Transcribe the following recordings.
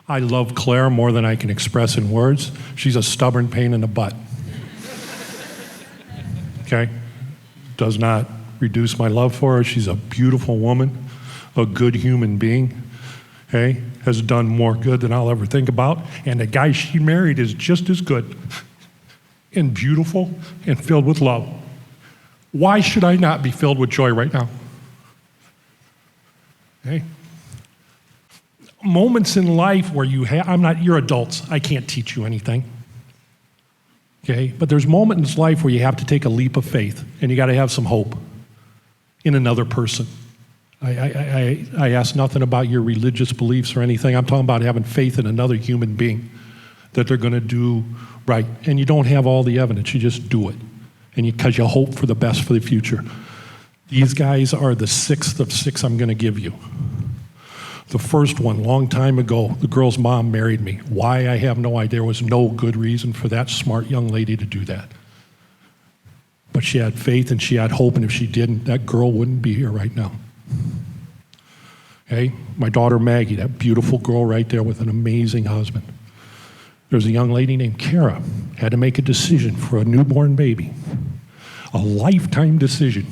I love Claire more than I can express in words. She's a stubborn pain in the butt. Okay? Does not reduce my love for her. She's a beautiful woman, a good human being. Okay? Has done more good than I'll ever think about. And the guy she married is just as good and beautiful and filled with love. Why should I not be filled with joy right now? Okay? Moments in life where you're adults. I can't teach you anything. Okay? But there's moments in life where you have to take a leap of faith and you got to have some hope in another person. I ask nothing about your religious beliefs or anything. I'm talking about having faith in another human being that they're going to do right. And you don't have all the evidence. You just do it. And because you hope for the best for the future. These guys are the sixth of six I'm going to give you. The first one, long time ago, the girl's mom married me. Why, I have no idea. There was no good reason for that smart young lady to do that. But she had faith and she had hope, and if she didn't, that girl wouldn't be here right now. Okay? My daughter Maggie, that beautiful girl right there with an amazing husband. There's a young lady named Kara, had to make a decision for a newborn baby. A lifetime decision.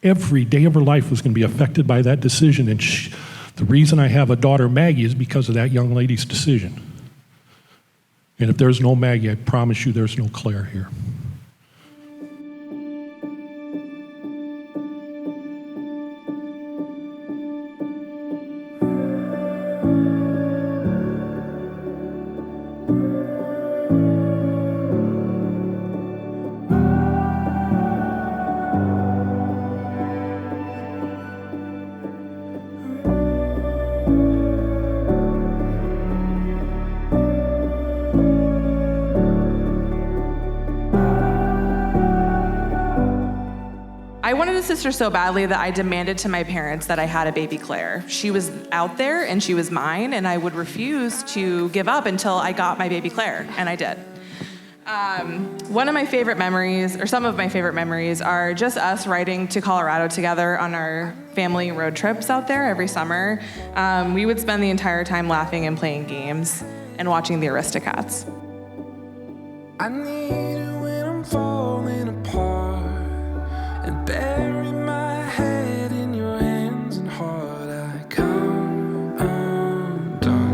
Every day of her life was going to be affected by that decision, and the reason I have a daughter Maggie is because of that young lady's decision. And if there's no Maggie, I promise you there's no Claire here. I wanted a sister so badly that I demanded to my parents that I had a baby Claire. She was out there and she was mine, and I would refuse to give up until I got my baby Claire, and I did. One of my favorite memories, or some of my favorite memories, are just us riding to Colorado together on our family road trips out there every summer. We would spend the entire time laughing and playing games and watching the Aristocats. I need it when I'm falling apart, and bury my head in your hands and heart. I come undone.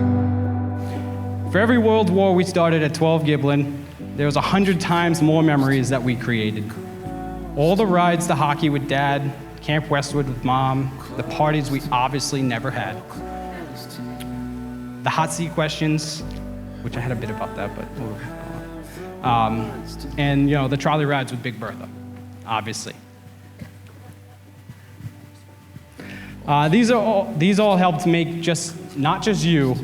For every world war we started at 12 Giblin, there was 100 times more memories that we created. All the rides to hockey with Dad, Camp Westwood with Mom, the parties we obviously never had. The hot seat questions, which I had a bit about that, but and the trolley rides with Big Bertha, obviously. These all helped make not just you,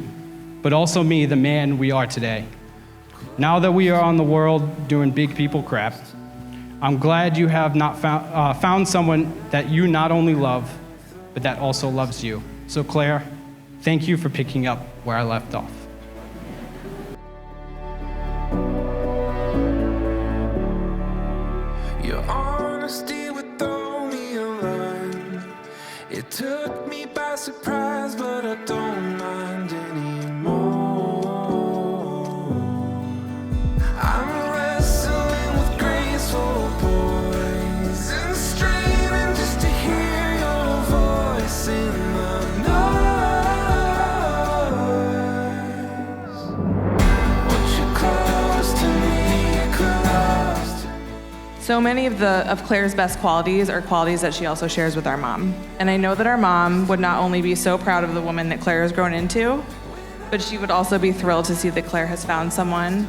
but also me the man we are today. Now that we are on the world doing big people crap, I'm glad you have not found someone that you not only love, but that also loves you. So Claire, thank you for picking up where I left off. Your honesty would throw me a line. It took me by surprise, but I don't mind anymore. I'm wrestling with graceful poise and straining just to hear your voice in the noise. Won't you close to me, close to me? So many of Claire's best qualities are qualities that she also shares with our mom. And I know that our mom would not only be so proud of the woman that Claire has grown into, but she would also be thrilled to see that Claire has found someone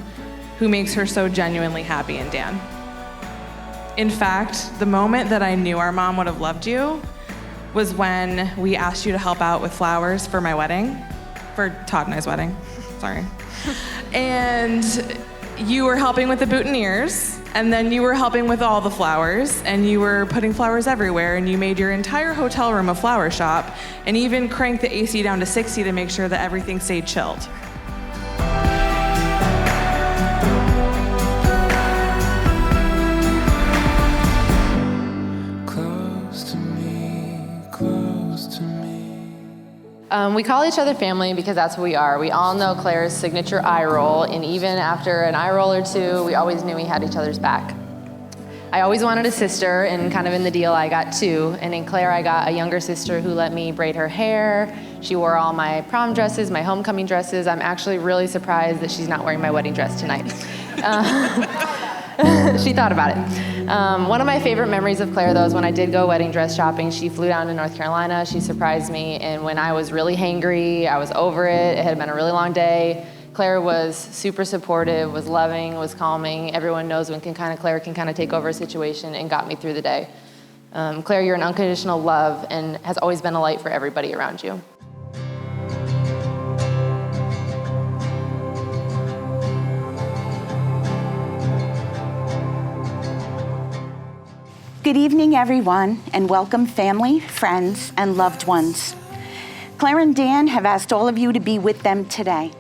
who makes her so genuinely happy in Dan. In fact, the moment that I knew our mom would have loved you was when we asked you to help out with flowers for my wedding, for Todd and I's wedding, sorry. And you were helping with the boutonnieres, and then you were helping with all the flowers, and you were putting flowers everywhere, and you made your entire hotel room a flower shop, and even cranked the AC down to 60 to make sure that everything stayed chilled. Close to me, close to me. We call each other family because that's who we are. We all know Claire's signature eye roll, and even after an eye roll or two, we always knew we had each other's back. I always wanted a sister, and kind of in the deal, I got two. And in Claire, I got a younger sister who let me braid her hair. She wore all my prom dresses, my homecoming dresses. I'm actually really surprised that she's not wearing my wedding dress tonight. She thought about it. One of my favorite memories of Claire, though, is when I did go wedding dress shopping. She flew down to North Carolina. She surprised me. And when I was really hangry, I was over it. It had been a really long day. Claire was super supportive, was loving, was calming. Everyone knows when Claire can kind of take over a situation, and got me through the day. Claire, you're an unconditional love and has always been a light for everybody around you. Good evening, everyone, and welcome family, friends, and loved ones. Claire and Dan have asked all of you to be with them today.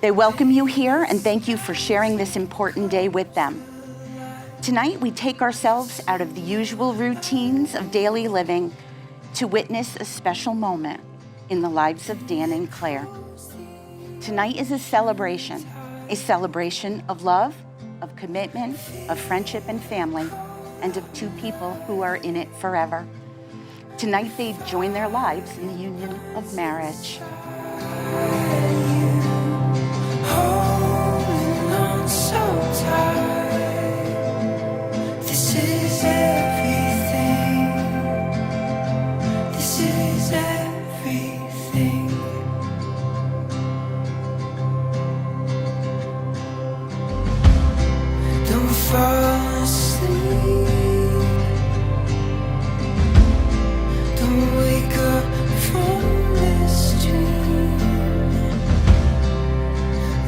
They welcome you here and thank you for sharing this important day with them. Tonight, we take ourselves out of the usual routines of daily living to witness a special moment in the lives of Dan and Claire. Tonight is a celebration of love, of commitment, of friendship and family, and of two people who are in it forever. Tonight, they join their lives in the union of marriage. Holding on so tight. This is everything. This is everything. Don't fall asleep. Don't wake up from this dream.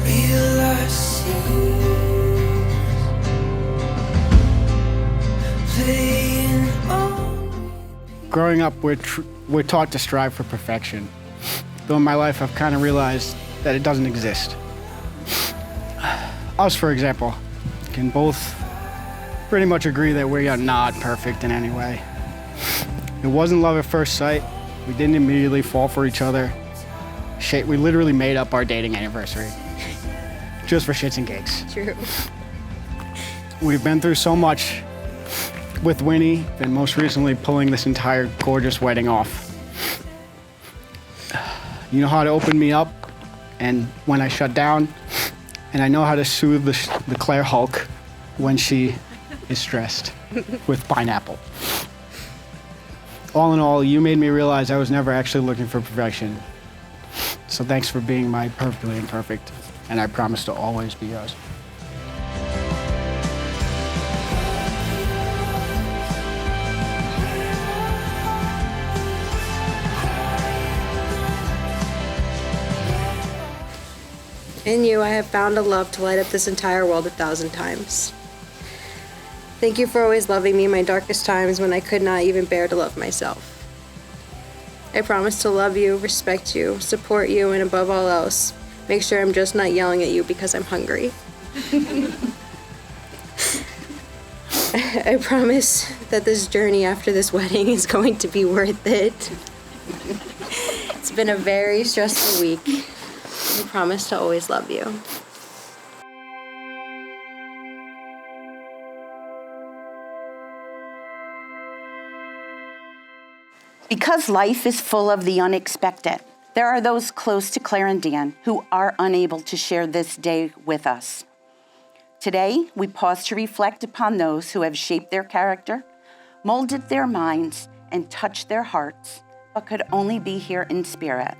Real scenes playing on. Growing up, we're taught to strive for perfection. Though in my life, I've kind of realized that it doesn't exist. Us, for example, can both pretty much agree that we are not perfect in any way. It wasn't love at first sight. We didn't immediately fall for each other. We literally made up our dating anniversary. Just for shits and gigs. True. We've been through so much with Winnie, and most recently pulling this entire gorgeous wedding off. You know how to open me up, and when I shut down, and I know how to soothe the Claire Hulk when she is stressed with pineapple. All in all, you made me realize I was never actually looking for perfection. So thanks for being my perfectly imperfect, and I promise to always be yours. In you, I have found a love to light up this entire world 1,000 times. Thank you for always loving me in my darkest times when I could not even bear to love myself. I promise to love you, respect you, support you, and above all else, make sure I'm just not yelling at you because I'm hungry. I promise that this journey after this wedding is going to be worth it. It's been a very stressful week. I promise to always love you. Because life is full of the unexpected, there are those close to Claire and Dan who are unable to share this day with us. Today, we pause to reflect upon those who have shaped their character, molded their minds, and touched their hearts, but could only be here in spirit.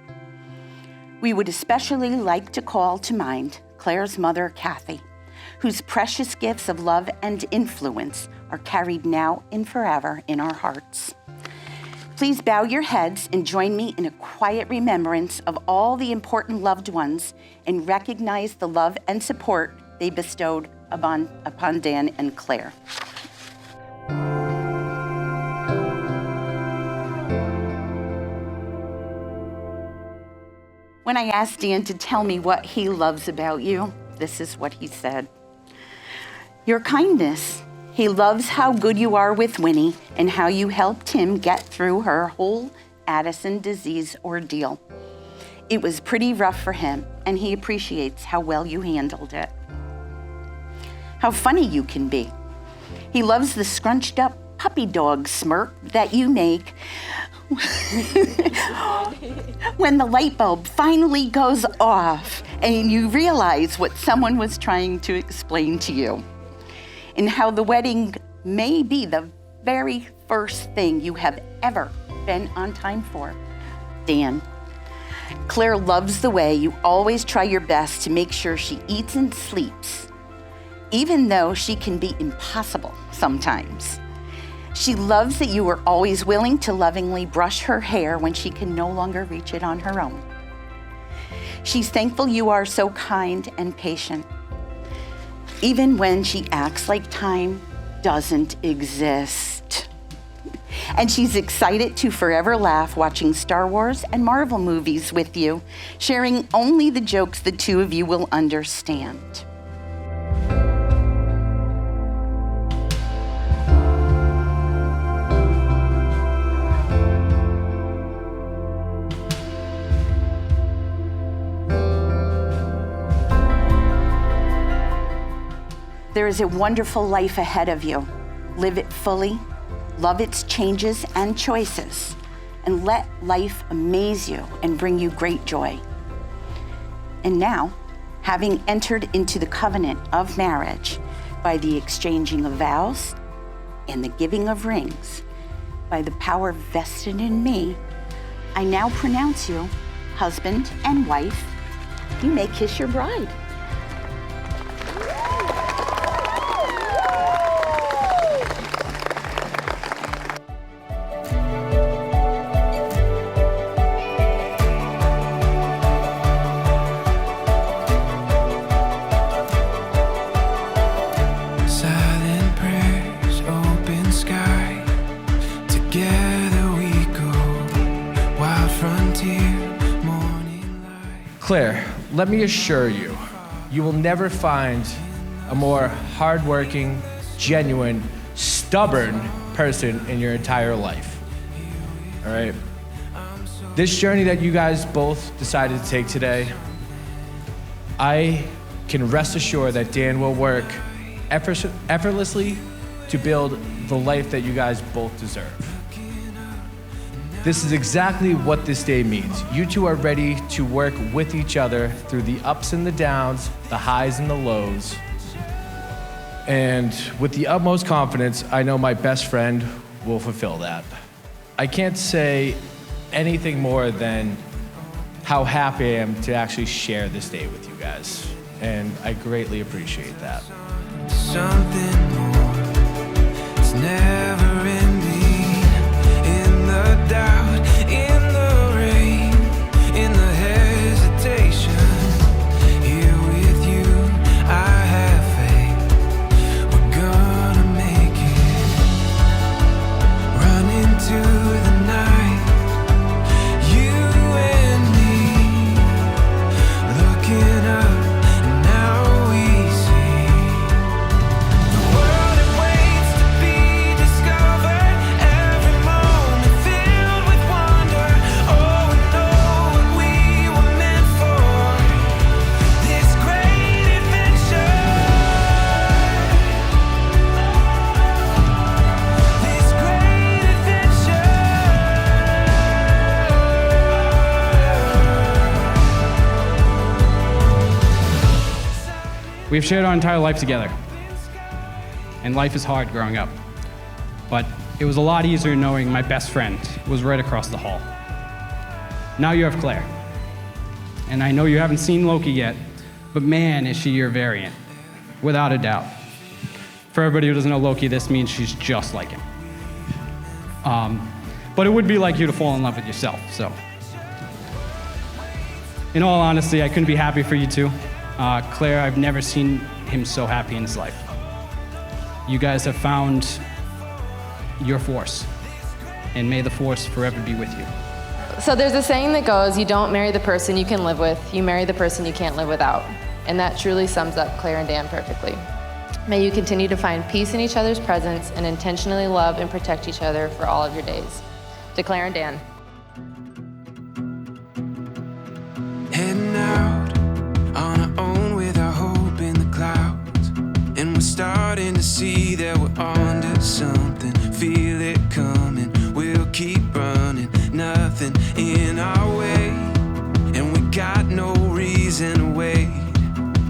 We would especially like to call to mind Claire's mother, Kathy, whose precious gifts of love and influence are carried now and forever in our hearts. Please bow your heads and join me in a quiet remembrance of all the important loved ones and recognize the love and support they bestowed upon Dan and Claire. When I asked Dan to tell me what he loves about you, this is what he said. Your kindness. He loves how good you are with Winnie and how you helped him get through her whole Addison disease ordeal. It was pretty rough for him, and he appreciates how well you handled it. How funny you can be. He loves the scrunched up puppy dog smirk that you make when the light bulb finally goes off and you realize what someone was trying to explain to you. And how the wedding may be the very first thing you have ever been on time for. Dan, Claire loves the way you always try your best to make sure she eats and sleeps, even though she can be impossible sometimes. She loves that you are always willing to lovingly brush her hair when she can no longer reach it on her own. She's thankful you are so kind and patient, even when she acts like time doesn't exist. And she's excited to forever laugh watching Star Wars and Marvel movies with you, sharing only the jokes the two of you will understand. There is a wonderful life ahead of you. Live it fully, love its changes and choices, and let life amaze you and bring you great joy. And now, having entered into the covenant of marriage by the exchanging of vows and the giving of rings, by the power vested in me, I now pronounce you husband and wife. You may kiss your bride. Silent prayers, open sky. Together we go, wild frontier, morning light. Claire, let me assure you, you will never find a more hardworking, genuine, stubborn person in your entire life. All right? This journey that you guys both decided to take today, I can rest assured that Dan will work effortlessly to build the life that you guys both deserve. This is exactly what this day means. You two are ready to work with each other through the ups and the downs, the highs and the lows. And with the utmost confidence, I know my best friend will fulfill that. I can't say anything more than how happy I am to actually share this day with you guys. And I greatly appreciate that. Something more, it's never ending. In the doubt, in the rain, in the hesitation. Here with you, I have faith. We're gonna make it. Run into the night, you and me, looking up, and now we see the world it waits to be discovered. Every moment filled with wonder. Oh, we know what we were meant for. This great adventure. This great adventure. We've shared our entire life together. And life is hard growing up. But it was a lot easier knowing my best friend was right across the hall. Now you have Claire. And I know you haven't seen Loki yet, but man, is she your variant. Without a doubt. For everybody who doesn't know Loki, this means she's just like him. But it would be like you to fall in love with yourself, so. In all honesty, I couldn't be happy for you two. Claire, I've never seen him so happy in his life. You guys have found your force, and may the force forever be with you. So there's a saying that goes, you don't marry the person you can live with, you marry the person you can't live without. And that truly sums up Claire and Dan perfectly. May you continue to find peace in each other's presence and intentionally love and protect each other for all of your days. To Claire and Dan. see that we're onto something. Feel it coming, we'll keep running. Nothing in our way, and we got no reason to wait.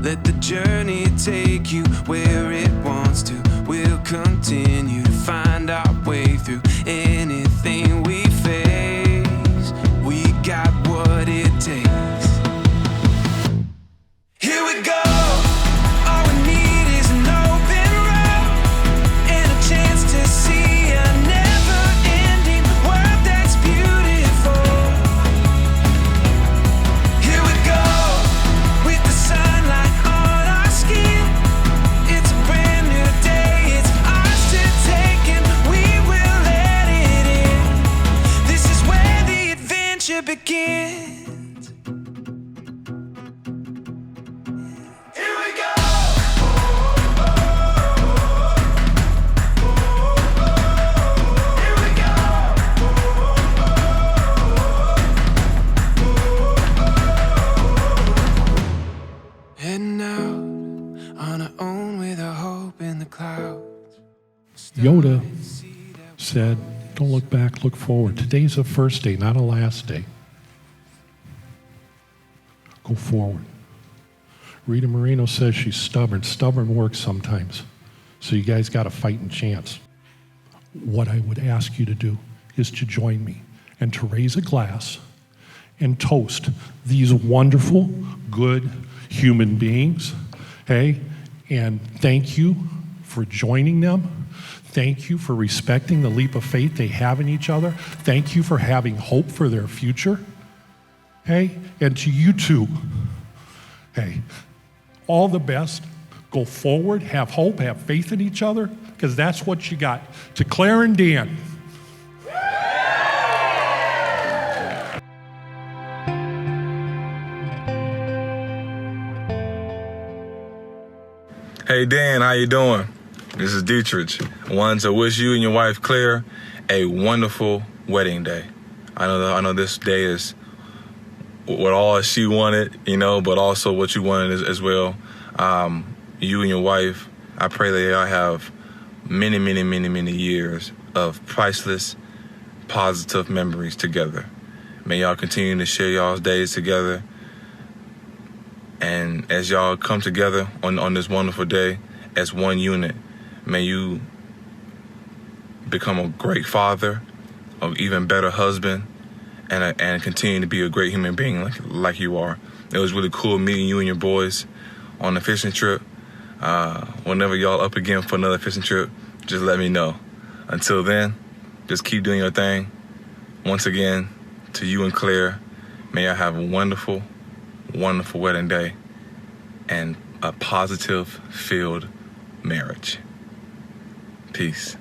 Let the journey take you where it wants to. We'll continue to find our way through anything we face. We got what it takes. Here we go. All we need is an open road and a chance to see a never-ending world that's beautiful. Here we go, with the sunlight on our skin. It's a brand new day, it's ours to take, and we will let it in. This is where the adventure begins. Here we go. Here we go. Heading out on our own with our hope in the clouds. Yoda said, don't look back, look forward. Today's a first day, not a last day. Go forward. Rita Moreno says she's stubborn. Stubborn works sometimes. So you guys got a fighting chance. What I would ask you to do is to join me and to raise a glass and toast these wonderful, good human beings, okay? And thank you for joining them. Thank you for respecting the leap of faith they have in each other. Thank you for having hope for their future. Hey, and to you too, hey, all the best. Go forward, have hope, have faith in each other, because that's what you got. To Claire and Dan. Hey Dan, how you doing? This is Dietrich. I wanted to wish you and your wife Claire a wonderful wedding day. I know this day is what all she wanted, but also what you wanted as well. You and your wife, I pray that y'all have many, many, many, many years of priceless, positive memories together. May y'all continue to share y'all's days together. And as y'all come together on this wonderful day as one unit, may you become a great father, an even better husband, and continue to be a great human being like you are. It was really cool meeting you and your boys on the fishing trip. Whenever y'all up again for another fishing trip, just let me know. Until then, just keep doing your thing. Once again, to you and Claire, may I have a wonderful, wonderful wedding day and a positive-filled marriage. Peace.